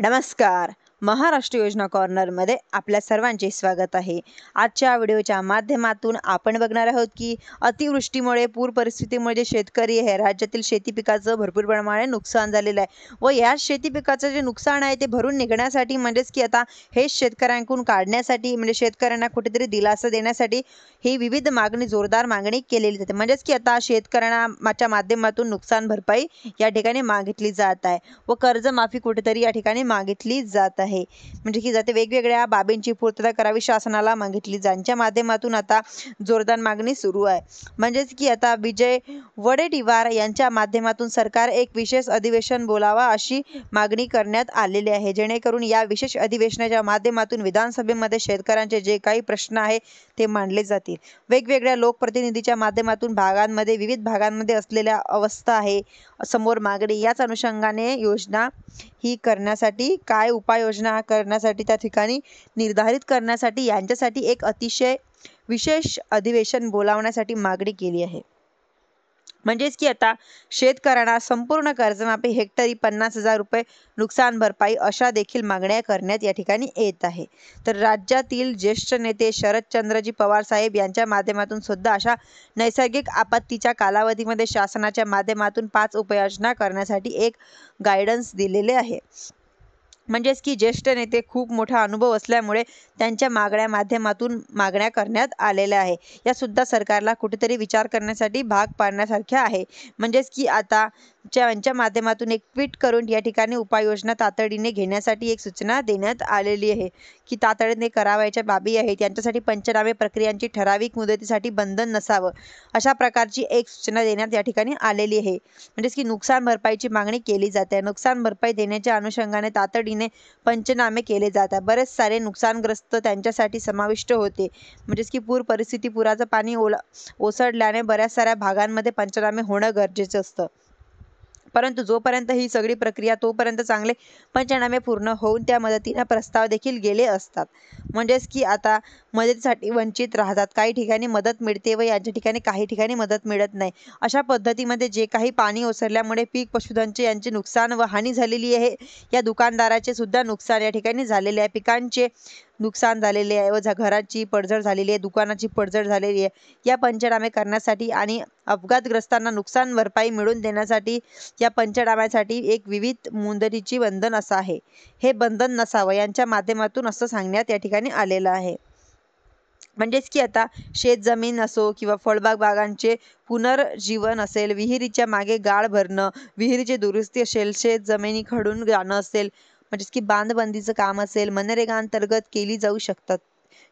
नमस्कार. महाराष्ट्र योजना कॉर्नरमध्ये आपल्या सर्वांचे स्वागत आहे. आजच्या व्हिडिओच्या माध्यमातून आपण बघणार आहोत की अतिवृष्टीमुळे पूर परिस्थितीमुळे जे शेतकरी आहे राज्यातील शेती पिकाचं भरपूर प्रमाणात नुकसान झालेलं आहे व या शेती पिकाचं जे नुकसान आहे ते भरून निघण्यासाठी म्हणजेच की आता हे शेतकऱ्यांकडून काढण्यासाठी म्हणजे शेतकऱ्यांना कुठेतरी दिलासा देण्यासाठी ही विविध मागणी जोरदार मागणी केलेली जाते. म्हणजेच की आता शेतकऱ्यांच्या माध्यमातून नुकसान भरपाई या ठिकाणी मागितली जात आहे व कर्जमाफी कुठेतरी या ठिकाणी मागितली जात आहे. म्हणजे की जाते वेगवेगळ्या बाबींची पूर्तता करावी शासनाला मागितली ज्यांच्या माध्यमातून आता जोरदार मागणी सुरू आहे. म्हणजेच की आता विजय वडेट्टीवार यांच्या माध्यमातून सरकार एक विशेष अधिवेशन बोलावा अशी मागणी करण्यात आलेली आहे, जेणेकरून या विशेष अधिवेशनाच्या माध्यमातून विधानसभेमध्ये शेतकऱ्यांचे जे काही प्रश्न आहे ते मांडले जातील. वेगवेगळ्या लोकप्रतिनिधीच्या माध्यमातून विविध भागांमध्ये असलेल्या अवस्था आहे समोर मागणी याच अनुषंगाने योजना ही करण्यासाठी काय उपाययोजना करण्यासाठी त्या ठिकाणी निर्धारित करण्यासाठी यांच्यासाठी एक अतिशय विशेष अधिवेशन बोलावण्यासाठी मागणी केली आहे. म्हणजेच की आता शेतकऱ्यांना संपूर्ण कर्जमाफी हेक्टरी 50,000 रुपये नुकसान भरपाई अशा देखील मागण्या करण्यात या ठिकाणी येत आहे. तर राज्यातील ज्येष्ठ नेते शरदचंद्रजी पवार साहेब यांच्या माध्यमातून सुद्धा अशा नैसर्गिक आपत्तीच्या कालावधीमध्ये शासनाच्या माध्यमातून 5 उपाययोजना करण्यासाठी एक गायडन्स दिलेले आहे. म्हणजेच की ज्येष्ठ नेते खूप मोठा अनुभव असल्यामुळे त्यांच्या माध्यमातून मागण्या करण्यात आलेल्या आहे. या सुद्धा सरकारला कुठेतरी विचार करण्यासाठी भाग पाडण्यासारख्या आहे. म्हणजेच की आता यांच्या माध्यमातून एक ट्विट करून या ठिकाणी उपाययोजना तातडीने घेण्यासाठी एक सूचना देण्यात आलेली आहे की तातडीने करावयाच्या बाबी आहेत यांच्यासाठी पंचनामे प्रक्रियांची ठराविक मुदतीसाठी बंधन नसावं अशा प्रकारची एक सूचना देण्यात या ठिकाणी आलेली आहे. म्हणजेच की नुकसान भरपाईची मागणी केली जाते. नुकसान भरपाई देण्याच्या अनुषंगाने तातडीने पंचनामे केले जातात. बरेच सारे नुकसानग्रस्त त्यांच्यासाठी समाविष्ट होते. म्हणजेच की पुराचं पाणी ओसरल्याने बऱ्याच साऱ्या भागांमध्ये पंचनामे होणं गरजेचं असतं. परंतु जोपर्यंत ही सगळी प्रक्रिया तोपर्यंत चांगले पंचनामे पूर्ण होऊन त्या मदतीने प्रस्ताव देखील गेले असतात. म्हणजेच की आता मदतीसाठी वंचित राहतात. काही ठिकाणी मदत मिळते व यांच्या ठिकाणी काही ठिकाणी मदत मिळत नाही. अशा पद्धतीमध्ये जे काही पाणी ओसरल्यामुळे पीक पशुधनचे यांचे नुकसान व हानी झालेली आहे, या दुकानदाराचे सुद्धा नुकसान या ठिकाणी झालेले आहे. पिकांचे नुकसान झालेले आहे व घराची पडझड झालेली आहे, दुकानाची पडझड झालेली आहे. या पंचनामे करण्यासाठी आणि अपघातग्रस्तांना नुकसान भरपाई मिळवून देण्यासाठी या पंचनाम्यासाठी एक विविध मुदतीची बंधन असं आहे. हे बंधन नसावं यांच्या माध्यमातून असं सांगण्यात या ठिकाणी आलेलं आहे. म्हणजेच की आता शेतजमीन असो किंवा फळबाग बागांचे पुनर्जीवन असेल, विहिरीच्या मागे गाळ भरणं, विहिरीची दुरुस्ती असेल, शेत जमिनी खडून जाणं असेल, म्हणजेच की बांधबंदीचं काम असेल, मनरेगा अंतर्गत केली जाऊ शकतात.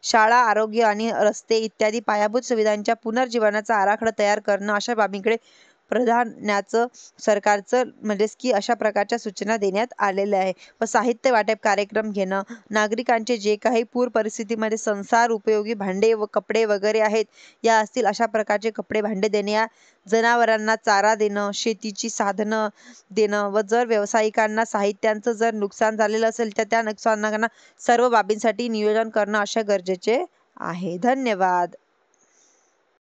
शाळा, आरोग्य आणि रस्ते इत्यादी पायाभूत सुविधांच्या पुनर्जीवनाचा आराखडा तयार करणं अशा बाबींकडे प्राधान्याचं सरकारचं म्हणजेच की अशा प्रकारच्या सूचना देण्यात आलेल्या आहे. व साहित्य वाटप कार्यक्रम घेणं, नागरिकांचे जे काही पूर परिस्थितीमध्ये संसार उपयोगी भांडे व कपडे वगैरे आहेत या असतील अशा प्रकारचे कपडे भांडे देणे, या जनावरांना चारा देणं, शेतीची साधनं देणं व जर व्यावसायिकांना साहित्यांचं जर नुकसान झालेलं असेल तर त्या नुकसानांना सर्व बाबींसाठी नियोजन करणं अशा गरजेचे आहे. धन्यवाद.